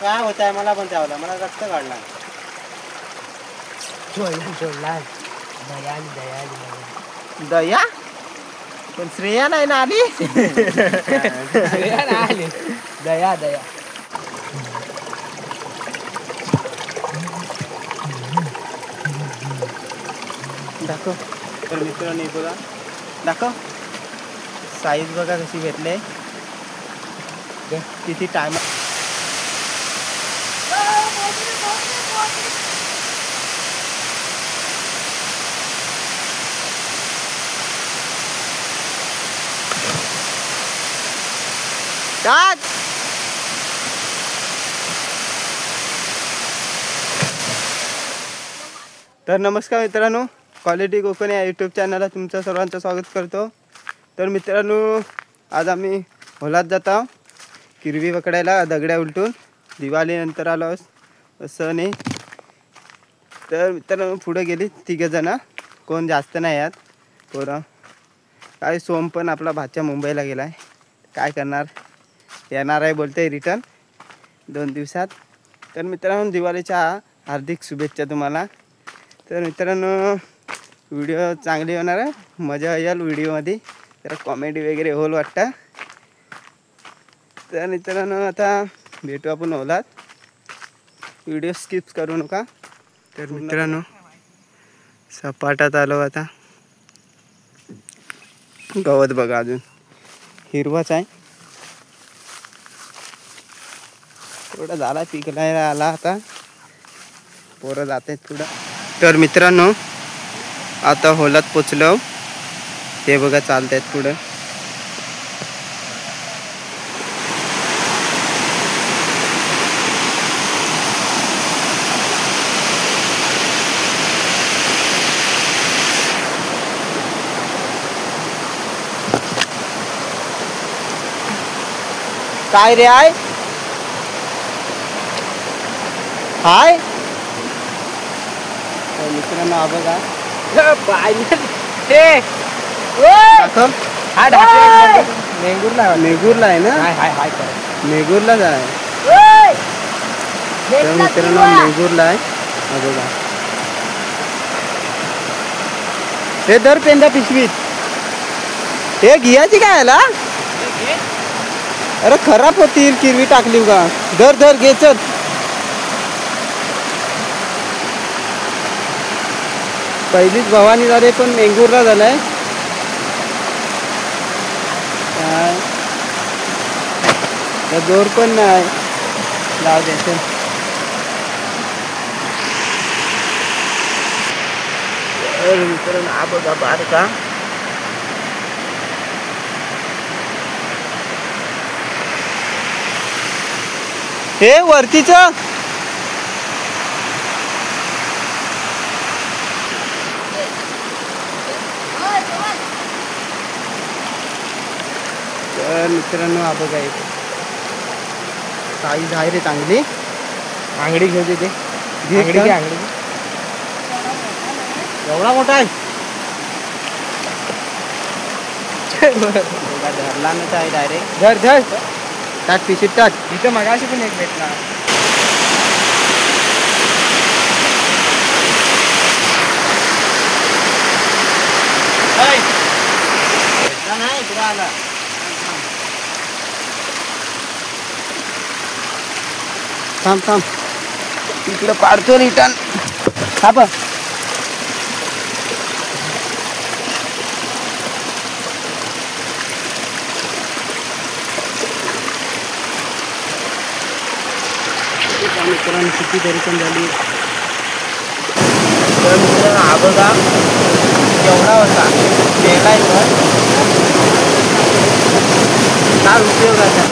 काय होत आहे मला पण चावला, मला रक्त काढला. सोडला दया पण श्रेया नाही ना आली. दया दया दाखव. तर मित्रांनो बघा, दाखव साईज बघा कशी भेटले, किती टाइम. तर नमस्कार मित्रांनो, क्वालिटी कोकण या यूट्यूब चॅनलला तुमचं सर्वांचं स्वागत करतो. तर मित्रांनो, आज आम्ही होलात जात आहोत किरवी पकडायला, दगड्या उलटून. दिवाळीनंतर आलो असं नाही. तर मित्रांनो पुढे गेली तिघंजणं, कोण जास्त नाही आहेत पोरं. काय सोम पण आपला भाच्या मुंबईला गेला आहे, काय करणार, येणार आहे बोलते रिटर्न 2 दिवसात. तर मित्रांनो दिवाळीच्या हार्दिक शुभेच्छा तुम्हाला. तर मित्रांनो व्हिडिओ चांगली होणार आहे, मजा येईल व्हिडिओमध्ये, जरा कॉमेडी वगैरे होल वाटतं. तर मित्रांनो आता भेटू आपण होलात, व्हिडिओ स्किप करू नका. तर मित्रांनो सपाटात आलो आता. गवत बघा अजून हिरवाच आहे, थोडा झाला पिकलायला आला आता, पोरं जात आहेत पुढं. तर मित्रांनो आता होलात पोचलो, ते बघा चालत आहेत पुढं. काय रे आहे हाय. मित्रांनो हा बघा, नेगूरला आहे ना, नेगूरलाच आहे. तर मित्रांनो नेगूरला आहे हा बघा. हे दर पेंदा पिशवीत हे घियाची काय आला. अरे खराब होतील, किरवी टाकली का. धर धर घेचत. पहिलीच भवानी झाले पण मेंगूरला झालाय. काय जोर पण नाही, जाऊ द्यायचं. मित्रांनो हा बघा बारका, हे वरतीच. तर मित्रांनो हा बघा साईज आहे रे चांगली. आंगडी घेऊ दे, आंगडी घे, आंगडी एवढा मोठा आहे. धरला नच आहे डायरेक्ट. धर धर टाक पिशीत टाक. इथं मगाशी पण एक भेटला. नाही पुढे आला. थांब थांब, इकडं पाडतो रिटर्न. हा बघ मित्रांनो किती तरी पण झाली. तर मित्रांनो हा बघा केवढा होता, गेलाय पण काय उपयोगाचा.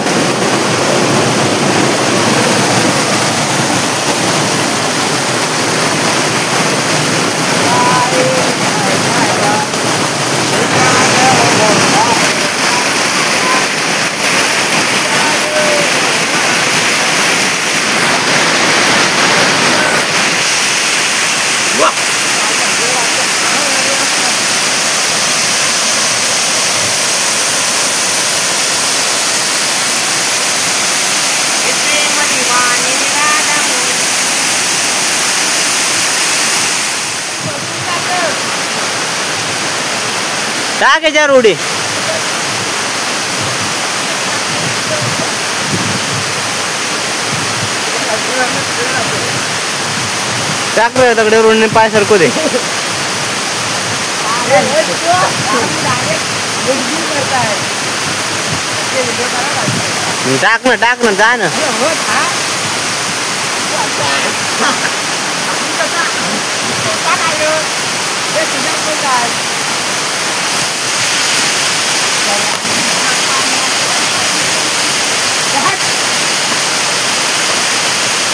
टाक याच्यावर उडी. टाक रे दगड्यावर उडीने पाय सरकू दे. टाक ना जा ना.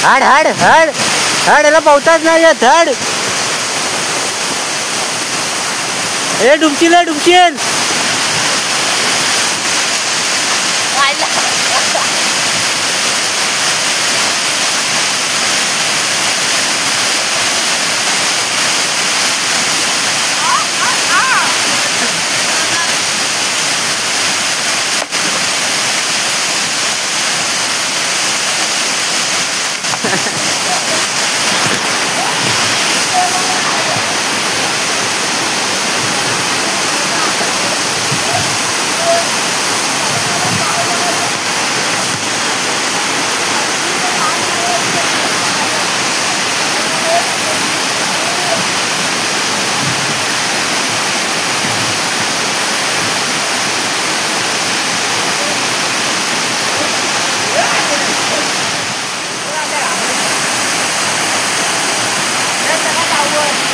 हड हड हड हड याला पावताच नाही येत. हड ए डुबशील डुबशील.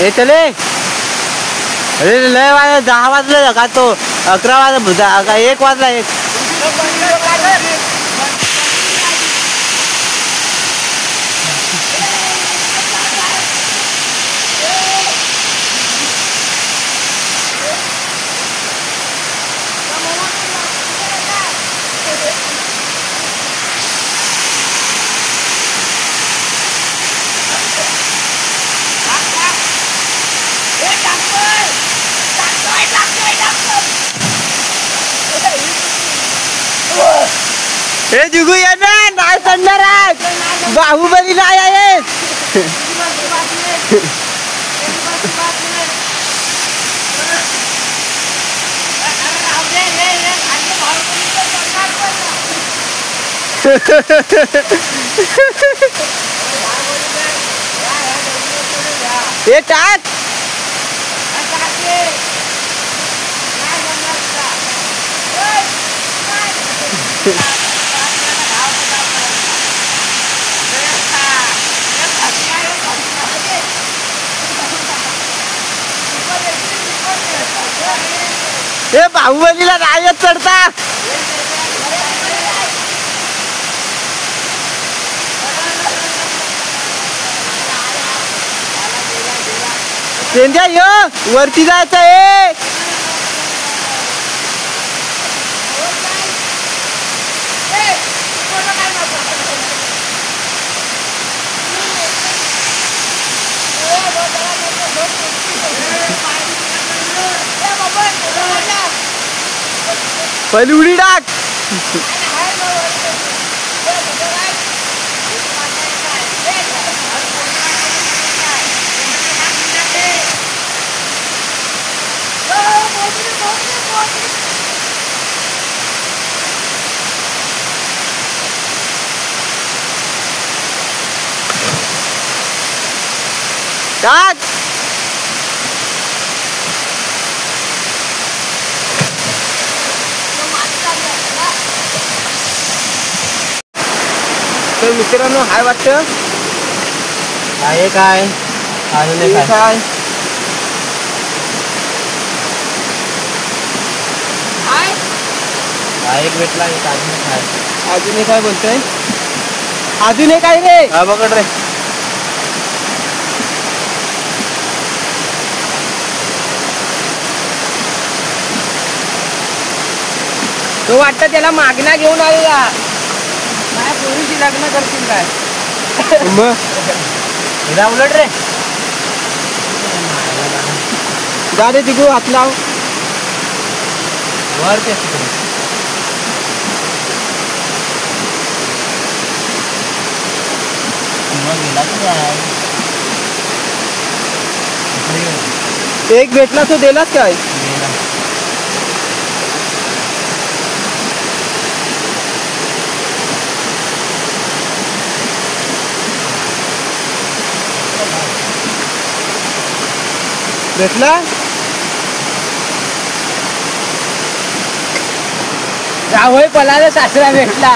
ए चले. अरे लय वाजले 10 वाजले का तो 11 वाजला 1 वाजला 1. हे जुगू ये ना नाही चढणार आहे. बाहुबली नाही आहेत. हे टाक. हे बाहुबलीला नाही येत चढता. संजय यो वरती जायचं आहे. पहिली उडी टाक. टाक. तर मित्रांनो हाय वाटतं आहे काय अजून काय एक भेटला एक अजून काय बोलतोय. अजून काय रे. हा बघड रे. तो वाटतं त्याला मागण्या घेऊन आलेला. माझ्या पोरीशी लग्न करतील काय. मग उलट रे. जा रे तिकू हात लाव. वर ते एक भेटला तो दिलाच काय. भेटला जावई पलाला सासरा भेटला.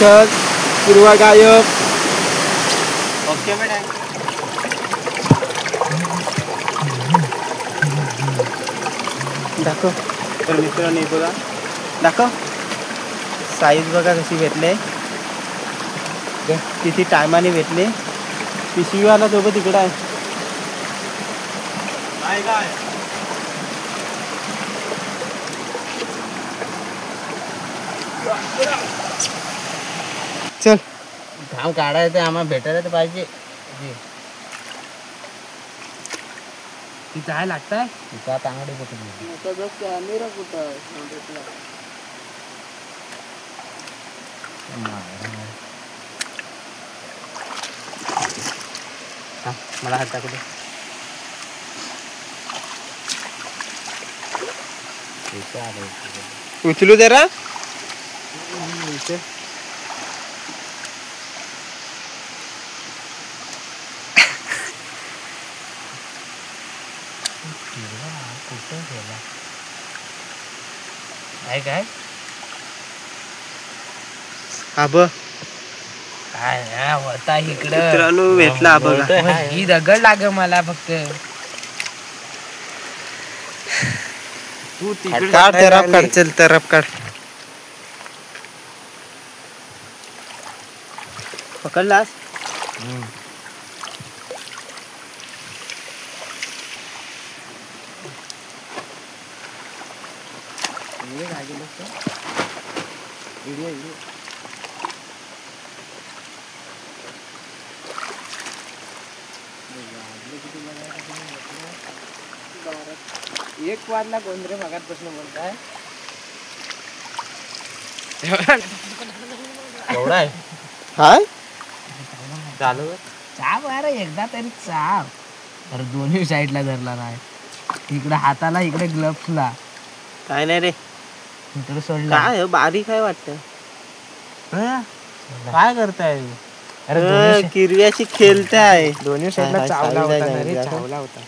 चल हिरवा गायब. Okay madam. दाखव. तर मित्रांनो हे बघा दाखव साईज बघा कशी भेटले किती टायमाने भेटले. पिशवीवाला सोबत इकडं आहे. चल घाम काढायचं आम्हाला भेटायला तर पाहिजे. जाय लागताय तिचा तांगडी कुठे कॅमेरा कुठं मला हात टाकू दे. उचलू जरा. काय हा बघ काय होता इकडं मित्रांनो भेटला हा बघा. ही दगड लाग मला फक्त. तू काढ तरफ काढ. चल तरफ काढ. पकडलास. एक वाजला गोंधळे मगातपासून बोलताय. एवढा आहे हाय चालू चाव अरे एकदा तरी चाव. अरे दोन्ही साईडला धरला नाही. इकडे हाताला इकडे ग्लव्सला. काय नाही रे. इकडे सोडला. काय बारीक आहे वाटतं. काय करताय. अरे किरव्याची खेळताय. दोन्ही साईडला चावला होता ना रे. चावला होता.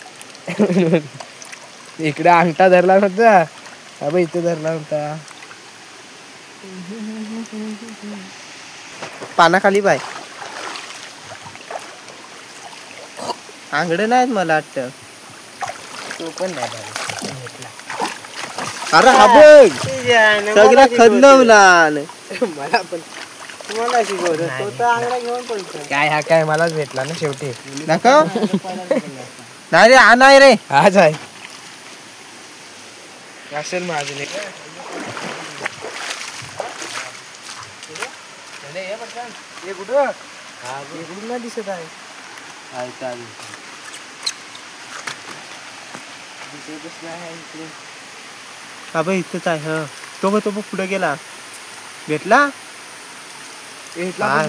इकडे अंगठा धरला होता. अबे इथे धरला होता. पानाखाली बाय. आंगडे नाहीत मला वाटतं. तो पण नाही. अरे हा बघ सगळा खदलवला. मला पण तुम्हाला शिकवत काय हा काय मलाच भेटला ना शेवटी. दाखव. नाही रे हा नाही रे. हाच आहे. असेल माझं नाही. कुठं इकडून नाही दिसत आहे. हा बघ इथंच आहे. तो बघ पुढे गेला. भेटला.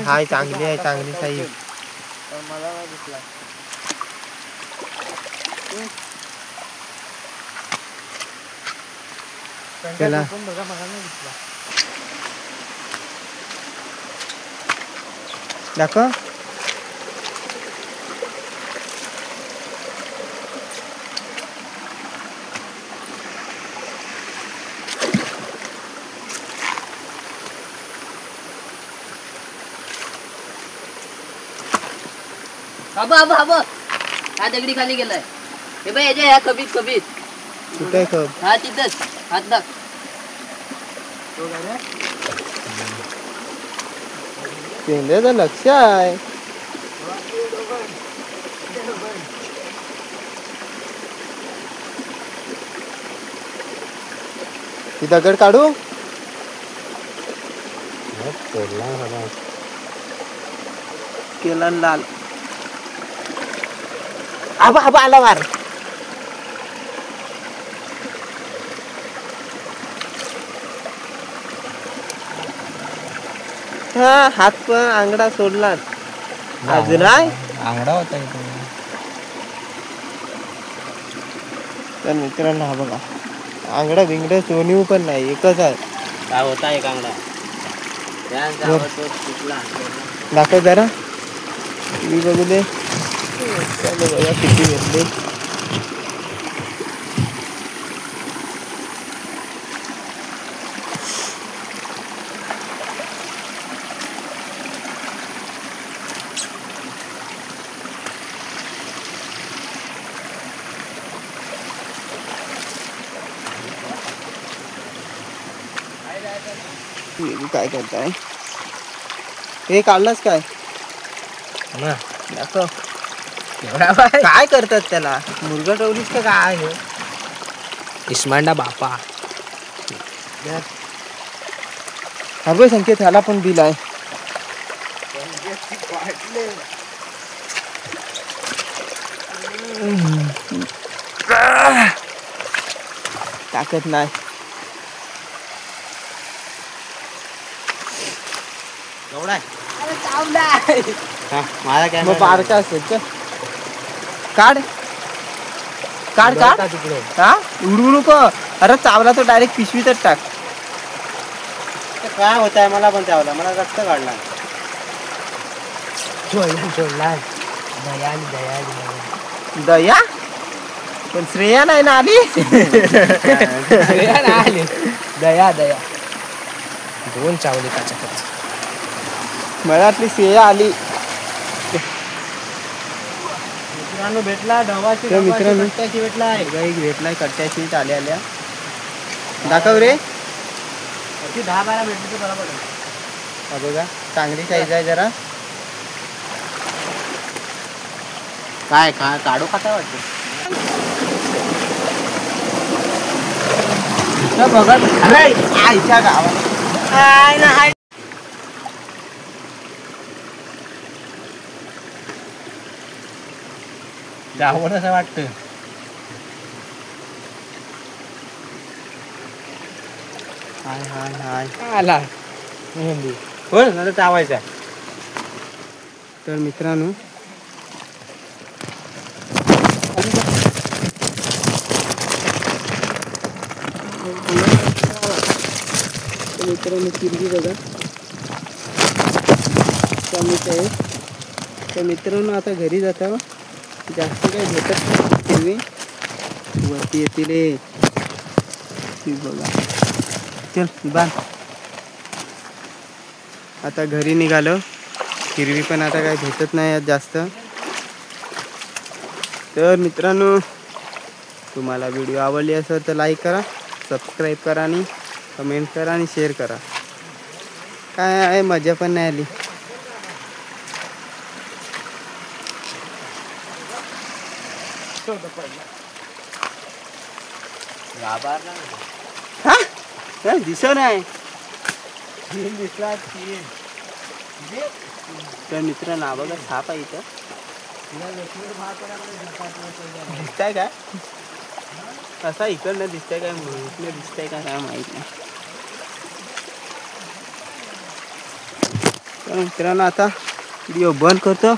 हाय चांगली आहे चांगली साईज. मला दिसला. चला बघा मला नाही दिसला. दाखव. हा दगडी खाली गेलाय. हे बाय याच्या ह्या कबीत कुठे खप. हा तिथंच हात दाख. पेंड्याचं लक्ष आहे. ती दगड काढू. केला लाल. आबा आबा आला वार. हा हात पण आंगडा सोडला. अजून आहे आंगडा होता इथे. तर मित्रांनो हा बघा आंगडा बिंगडा सोनीव पण नाही एकच आहे. काय होता एक आंगडा. दाखव जरा. मी बघू दे. चलो बघा किती भेटले. काय करताय हे काढलास काय दाखव. काय करतात त्याला मुलगा ठेवलीस का काय आहे इस्मांडा बापा. अरे संकेत ह्याला पण बिल आहे. ताकद नाही. मग बारका असेल तर काढ काढ काढ. हा उडवू नको. अरे चावला तो डायरेक्ट पिशवीतच टाक. काय होत आहे मला पण चावला. मला रक्त काढला. दया पण श्रेया नाही ना आली. दया दया दोन चावले त्याच्याकडे. मला वाटली श्रेया आली. मित्रांनो भेटला ढवाची. तर मित्रांनो कट्ट्याची भेटला आहे. भेटलाय कट्ट्याची आल्या आल्या. दाखव रे. 10-12 भेटली तर बरोबर. हा बघा चांगली साईज आहे जरा. काय काय काढू खाता वाटतं. बघत अरे आईच्या गावात जावं असं वाटतं. हाय हाय हाय. आला हो ना चावायचा. तर मित्रांनो किरगी बघा कमीच आहे. तर मित्रांनो आता घरी जाता जास्त काही भेटत नाही. किरवी वरती येतील बघा. चल बांध. आता घरी निघालो. हिरवी पण आता काही भेटत नाही आज जास्त. तर मित्रांनो तुम्हाला व्हिडिओ आवडली असेल तर लाईक करा, सबस्क्राईब करा आणि कमेंट करा आणि शेअर करा. काय आहे मजा पण नाही आली. हा दिसत नाही. दिसला. तर मित्रांनो बघा साप आहे इथं. दिसताय काय असा इकडनं दिसतंय काय इकडनं दिसतंय का काय माहित नाही. तर मित्रांनो आता व्हिडिओ बंद करतो.